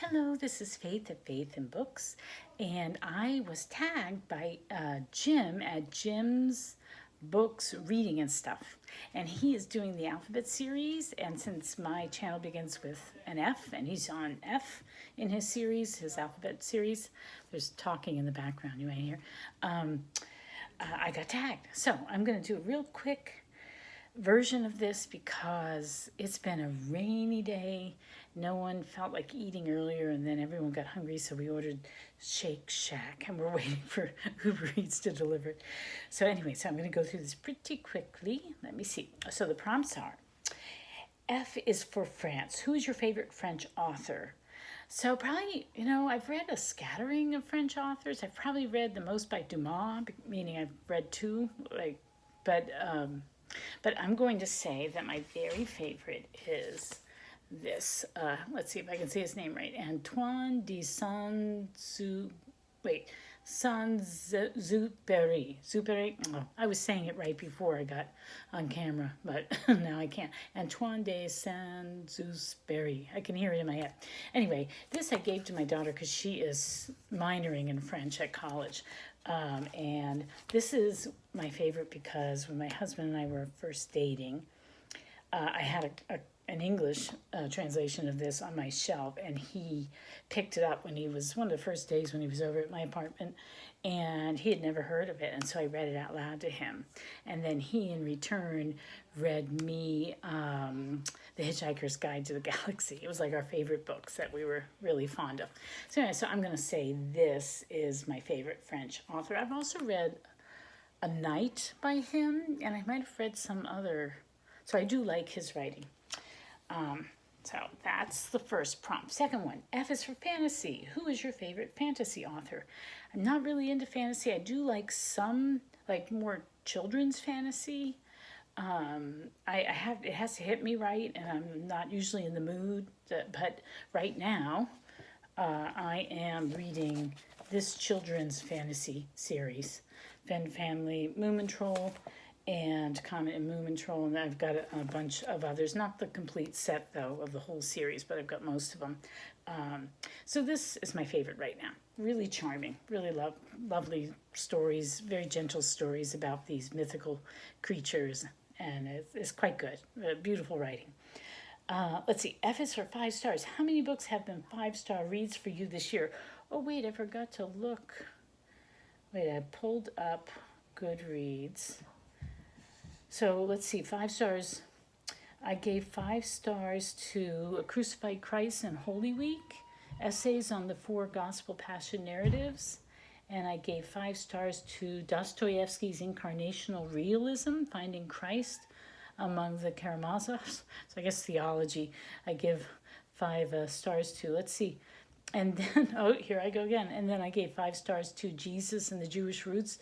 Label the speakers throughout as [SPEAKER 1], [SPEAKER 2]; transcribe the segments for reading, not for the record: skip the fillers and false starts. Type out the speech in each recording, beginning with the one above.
[SPEAKER 1] Hello, this is Faith at Faith and Books, and I was tagged by Jim at Jim's Books Reading and Stuff, and he is doing the alphabet series. And since my channel begins with an F, and he's on F in his series, his alphabet series, there's talking in the background you might hear. I got tagged, so I'm going to do a real quick version of this because it's been a rainy day. No one felt like eating earlier, and then everyone got hungry, so we ordered Shake Shack, and we're waiting for Uber Eats to deliver it. So anyway, so I'm going to go through this pretty quickly. Let me see. So the prompts are: F is for France. Who is your favorite French author? So probably, I've read a scattering of French authors. I've probably read the most by Dumas, meaning I've read two, but I'm going to say that my very favorite is this. Let's see if I can say his name right. Antoine de Saint-Exupéry. Oh, I was saying it right before I got on camera, but now I can't. Antoine de Saint-Exupéry. I can hear it in my head. Anyway, this I gave to my daughter because she is minoring in French at college. And this is my favorite because when my husband and I were first dating, I had an English translation of this on my shelf, and he picked it up when he was, one of the first days when he was over at my apartment, and he had never heard of it, and so I read it out loud to him. And then he, in return, read me The Hitchhiker's Guide to the Galaxy. It was like our favorite books that we were really fond of. So anyway, so I'm going to say this is my favorite French author. I've also read A Night by him, and I might have read some other, so I do like his writing. So that's the first prompt. Second one, F is for fantasy. Who is your favorite fantasy author? I'm not really into fantasy. I do like some, like more children's fantasy. It has to hit me right, and I'm not usually in the mood. But right now, I am reading this children's fantasy series, Fen Family, Moomin Troll, and Comet and Moomin Troll, and I've got a bunch of others. Not the complete set, though, of the whole series, but I've got most of them. So this is my favorite right now. Really charming, really lovely stories, very gentle stories about these mythical creatures, and it's quite good. Beautiful writing. Let's see, F is for 5 stars. How many books have been 5-star reads for you this year? Oh, wait, I forgot to look. Wait, I pulled up Goodreads. So let's see, 5 stars. I gave 5 stars to A Crucified Christ and Holy Week, essays on the 4 gospel passion narratives, and I gave 5 stars to Dostoevsky's Incarnational Realism, Finding Christ Among the Karamazovs. So I guess theology, I give 5 stars to. Let's see. And then, oh, here I go again. And then I gave 5 stars to Jesus and the Jewish Roots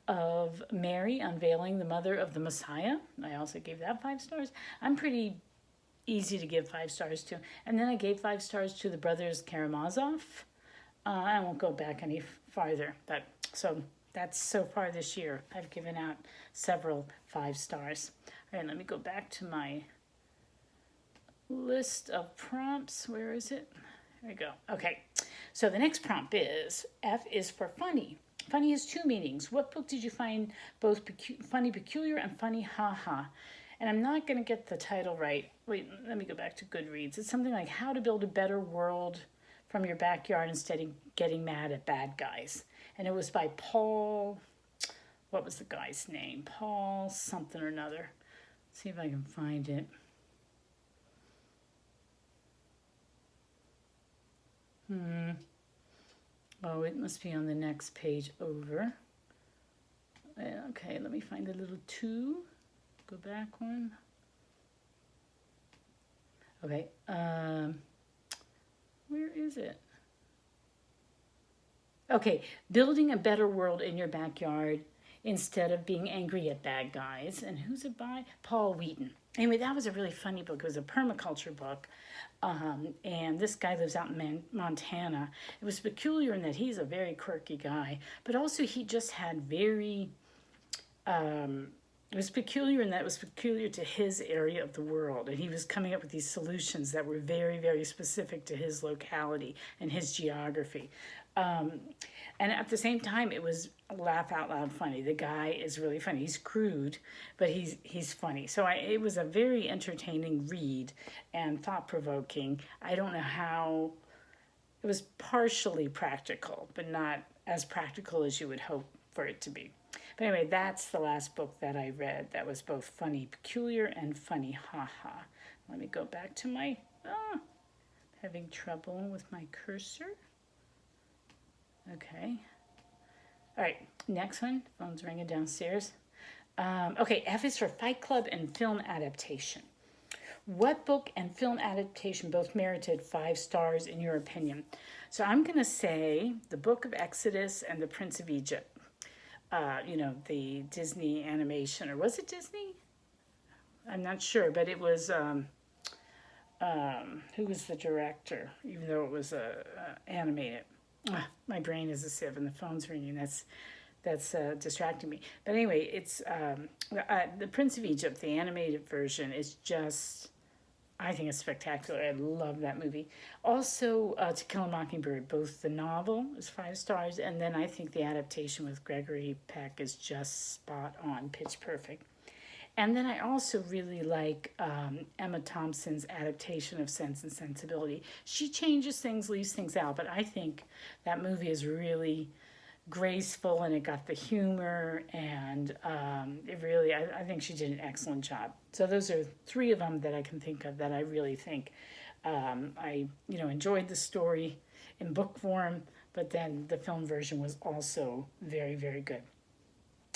[SPEAKER 1] of Mary, Unveiling the Mother of the Messiah. I also gave that 5 stars. I'm pretty easy to give 5 stars to. And then I gave 5 stars to the Brothers Karamazov. I won't go back any farther, but so that's so far this year. I've given out several 5 stars. All right, let me go back to my list of prompts. Where is it? There we go. Okay, so the next prompt is, F is for funny. Funny has 2 meanings. What book did you find both funny peculiar and funny haha? And I'm not going to get the title right. Wait, let me go back to Goodreads. It's something like How to Build a Better World from Your Backyard Instead of Getting Mad at Bad Guys. And it was by Paul, what was the guy's name? Paul something or another. Let's see if I can find it. Oh, it must be on the next page over. Okay, let me find the little 2. Go back one. Okay, where is it? Okay, building a better world in your backyard instead of being angry at bad guys. And who's it by? Paul Wheaton. Anyway, that was a really funny book. It was a permaculture book. And this guy lives out in Montana. It was peculiar in that he's a very quirky guy, but also he just had very It was peculiar in that it was peculiar to his area of the world, and he was coming up with these solutions that were very, very specific to his locality and his geography. And at the same time, it was laugh out loud funny. The guy is really funny. He's crude, but he's funny. So it was a very entertaining read and thought provoking. I don't know how. It was partially practical, but not as practical as you would hope for it to be. But anyway, that's the last book that I read that was both funny, peculiar, and funny, haha. Let me go back to my, having trouble with my cursor. Okay. All right, next one. Phone's ringing downstairs. Okay, F is for Fight Club and film adaptation. What book and film adaptation both merited 5 stars in your opinion? So I'm going to say the Book of Exodus and the Prince of Egypt. The Disney animation, or was it Disney? I'm not sure, but it was, who was the director, even though it was animated. My brain is a sieve and the phone's ringing. That's distracting me. But anyway, it's the Prince of Egypt, the animated version, is just, I think it's spectacular. I love that movie. Also, To Kill a Mockingbird, both the novel is 5 stars, and then I think the adaptation with Gregory Peck is just spot on, pitch perfect. And then I also really like Emma Thompson's adaptation of Sense and Sensibility. She changes things, leaves things out, but I think that movie is really graceful, and it got the humor, and it really, I think she did an excellent job. So those are 3 of them that I can think of that I really think I enjoyed the story in book form, but then the film version was also very, very good.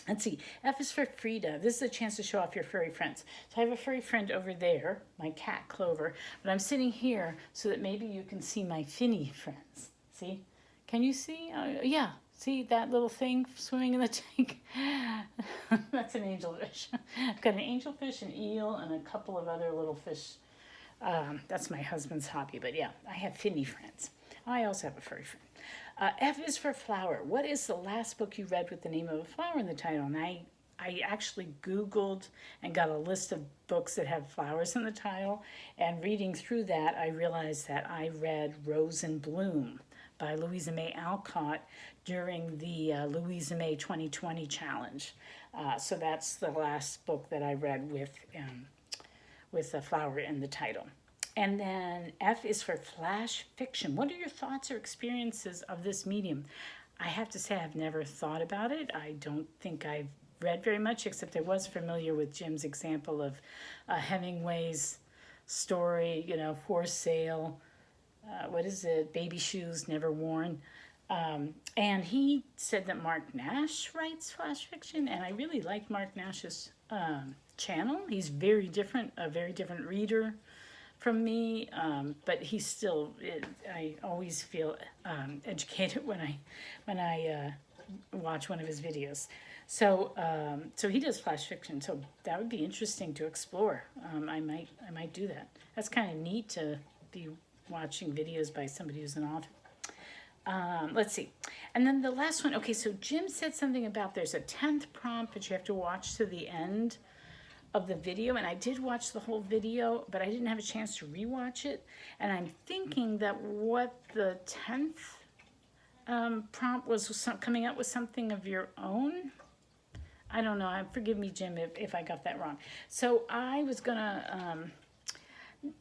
[SPEAKER 1] Let's see, F is for Frida. This is a chance to show off your furry friends. So I have a furry friend over there, my cat Clover, but I'm sitting here so that maybe you can see my finny friends. See? Can you see? Yeah. See that little thing swimming in the tank? That's an angelfish. I've got an angelfish, an eel, and a couple of other little fish. That's my husband's hobby, but yeah, I have finny friends. I also have a furry friend. F is for flower. What is the last book you read with the name of a flower in the title? And I actually Googled and got a list of books that have flowers in the title. And reading through that, I realized that I read Rose in Bloom by Louisa May Alcott during the Louisa May 2020 challenge. So that's the last book that I read with a flower in the title. And then F is for flash fiction. What are your thoughts or experiences of this medium? I have to say I've never thought about it. I don't think I've read very much, except I was familiar with Jim's example of Hemingway's story, For Sale. What is it? Baby Shoes Never Worn. And he said that Mark Nash writes flash fiction, and I really like Mark Nash's channel. He's very different, a very different reader from me, but he's still, I always feel educated when I watch one of his videos. So he does flash fiction, so that would be interesting to explore. I might do that. That's kind of neat to be watching videos by somebody who's an author. Let's see. And then the last one, okay, so Jim said something about there's a 10th prompt that you have to watch to the end of the video, and I did watch the whole video, but I didn't have a chance to rewatch it, and I'm thinking that what the 10th prompt was coming up with something of your own. I don't know. Forgive me, Jim, if I got that wrong. So I was gonna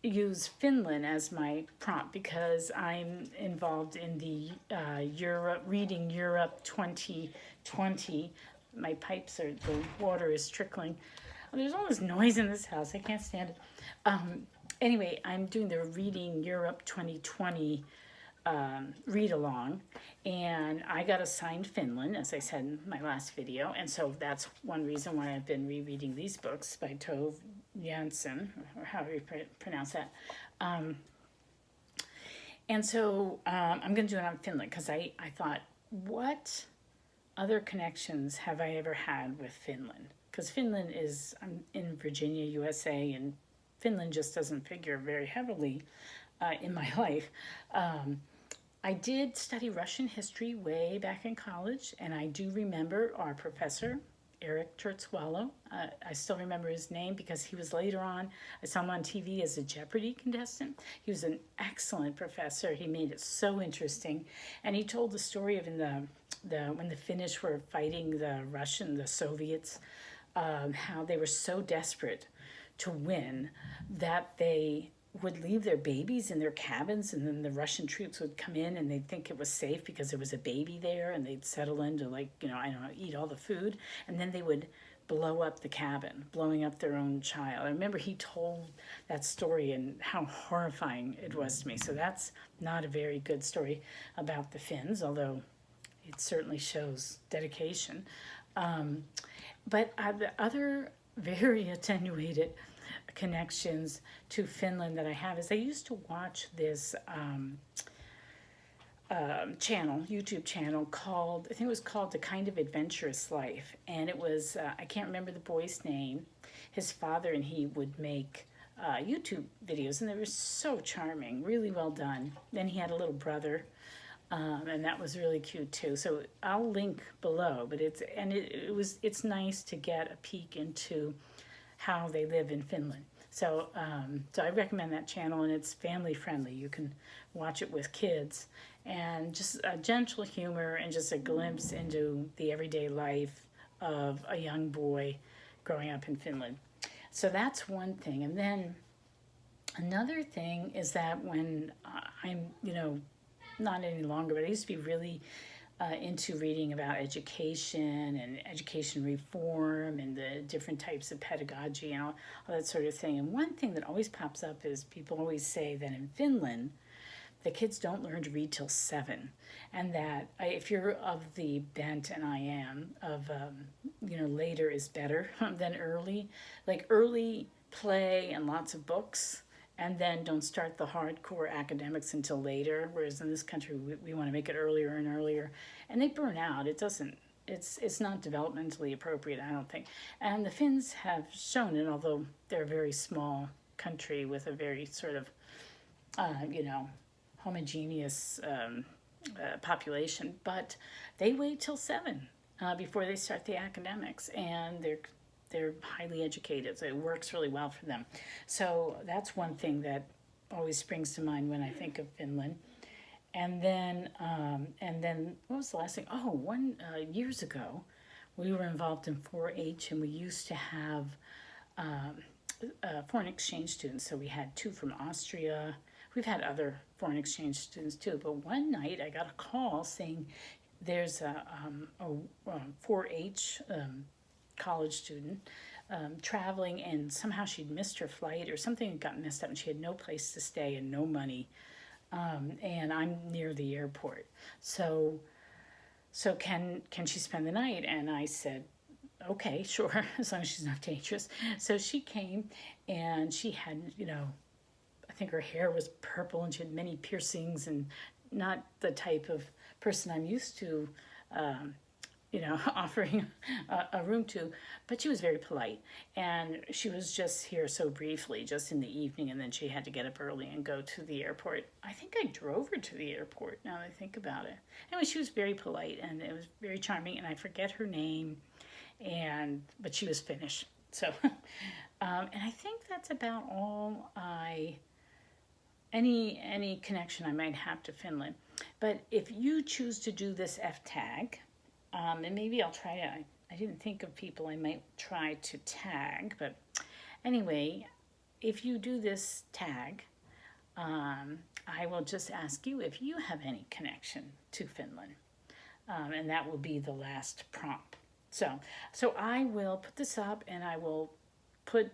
[SPEAKER 1] use Finland as my prompt because I'm involved in the Reading Europe 2020. My pipes the water is trickling. There's all this noise in this house. I can't stand it. Anyway, I'm doing the Reading Europe 2020 read-along, and I got assigned Finland, as I said in my last video, and so that's one reason why I've been rereading these books by Tove Jansson, or however you pronounce that. And so I'm going to do it on Finland, because I thought, what other connections have I ever had with Finland? Because Finland is, I'm in Virginia, USA, and Finland just doesn't figure very heavily in my life. I did study Russian history way back in college, and I do remember our professor Eric Tertzwallow. I still remember his name because he was later on, I saw him on TV as a Jeopardy contestant. He was an excellent professor. He made it so interesting. And he told the story of when the Finnish were fighting the Soviets, how they were so desperate to win that they would leave their babies in their cabins, and then the Russian troops would come in and they'd think it was safe because there was a baby there, and they'd settle in to, like, I don't know, eat all the food, and then they would blow up the cabin, blowing up their own child. I remember he told that story and how horrifying it was to me. So that's not a very good story about the Finns, although it certainly shows dedication. But the other very attenuated connections to Finland that I have is I used to watch this YouTube channel called, I think it was called The Kind of Adventurous Life. And it was, I can't remember the boy's name. His father and he would make YouTube videos, and they were so charming, really well done. Then he had a little brother, and that was really cute too. So I'll link below, but it's nice to get a peek into how they live in Finland. So I recommend that channel, and it's family friendly. You can watch it with kids, and just a gentle humor and just a glimpse into the everyday life of a young boy growing up in Finland. So that's one thing. And then another thing is that when I'm, not any longer, but I used to be really into reading about education and education reform and the different types of pedagogy and all that sort of thing. And one thing that always pops up is people always say that in Finland, the kids don't learn to read till 7. And that if you're of the bent, and I am, of, later is better than early, like early play and lots of books, and then don't start the hardcore academics until later, whereas in this country we want to make it earlier and earlier, and they burn out. It's not developmentally appropriate, I don't think. And the Finns have shown it, although they're a very small country with a very sort of, homogeneous population, but they wait till 7 before they start the academics, and they're highly educated, so it works really well for them. So that's one thing that always springs to mind when I think of Finland. And then what was the last thing? Years ago, we were involved in 4-H, and we used to have foreign exchange students. So we had 2 from Austria. We've had other foreign exchange students too. But one night I got a call saying there's a 4-H college student traveling, and somehow she'd missed her flight or something had gotten messed up, and she had no place to stay and no money, and I'm near the airport, so can she spend the night? And I said, okay, sure, as long as she's not dangerous. So she came, and she had, I think her hair was purple, and she had many piercings, and not the type of person I'm used to offering a room to, but she was very polite, and she was just here so briefly, just in the evening, and then she had to get up early and go to the airport. I think I drove her to the airport, now that I think about it. Anyway, she was very polite, and it was very charming, and I forget her name, but she was Finnish. So, and I think that's about all any connection I might have to Finland. But if you choose to do this F tag, and maybe I'll try to, I didn't think of people I might try to tag, but anyway, if you do this tag, I will just ask you if you have any connection to Finland, and that will be the last prompt. So I will put this up, and I will put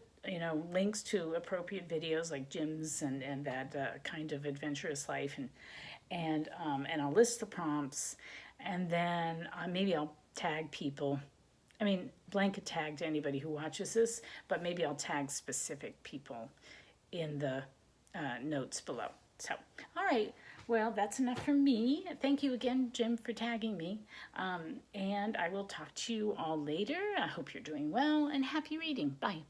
[SPEAKER 1] links to appropriate videos like Jim's and that kind of adventurous life, and I'll list the prompts. And then maybe I'll tag people. I mean, blanket tag to anybody who watches this, but maybe I'll tag specific people in the notes below. So, all right. Well, that's enough for me. Thank you again, Jim, for tagging me. And I will talk to you all later. I hope you're doing well, and happy reading. Bye.